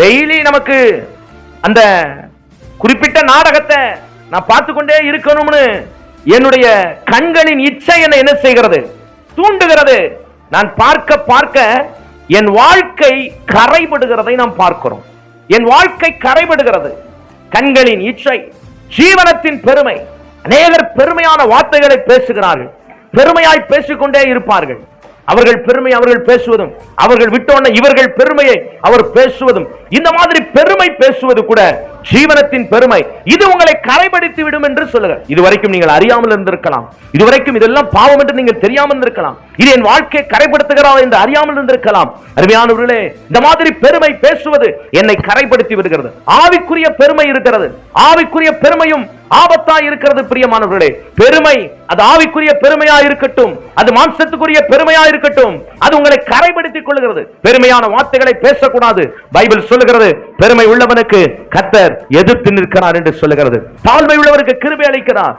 Daily நமக்கு அந்த குறிப்பிட்ட நாடகத்தை நான் பார்த்து கொண்டே இருக்கணும்னு என்னுடைய கண்களின் இச்சை என்ன செய்கிறது, தூண்டுகிறது. நான் பார்க்க பார்க்க என் வாழ்க்கை கரைபடுகிறதை நாம் பார்க்கிறோம். என் வாழ்க்கை கரைபடுகிறது. கண்களின் இச்சை, ஜீவனத்தின் பெருமை. அநேகர் பெருமையான வார்த்தைகளை பேசுகிறார்கள், பெருமையாய் பேசிக்கொண்டே இருப்பார்கள். அவர்கள் பெருமை அவர்கள் பேசுவதும், அவர்கள் விட்டோன்ன இவர்கள் பெருமையை அவர் பேசுவதும், இந்த மாதிரி பெருமை பேசுவது கூட ஜீவனத்தின் பெருமை. இது உங்களை கரைபடித்து விடும் என்று சொல்லுங்கள். இதுவரைக்கும் நீங்கள் அறியாமல் இருந்திருக்கலாம், இதுவரைக்கும் இதெல்லாம் பாவம் என்று நீங்கள் தெரியாமல் இருந்திருக்கலாம், இது என் வாழ்க்கையை கரைப்படுத்துகிறதா என்று அறியாமல் இருந்திருக்கலாம். அருமையானவர்களே, இந்த மாதிரி பெருமை பேசுவது என்னை கரைப்படுத்தி விடுகிறது. ஆவிக்குரிய பெருமை இருக்கிறது, ஆவிக்குரிய பெருமையும் ஆபத்தா இருக்கிறது. பிரியமானவர்களே, பெருமை அது ஆவிக்குரிய பெருமையா இருக்கட்டும், அது மாம்சத்துக்குரிய பெருமையா இருக்கட்டும், அது உங்களை கரைப்படுத்திக் கொள்கிறது. பெருமையான வார்த்தைகளை பேசக்கூடாது. பைபிள் சொல்லுகிறது, பெருமை உள்ளவனுக்கு கர்த்தர் எதிர்த்து நிற்கிறார் என்று சொல்லுகிறது. தாழ்மை உள்ளவருக்கு கிருபை அளிக்கிறார்.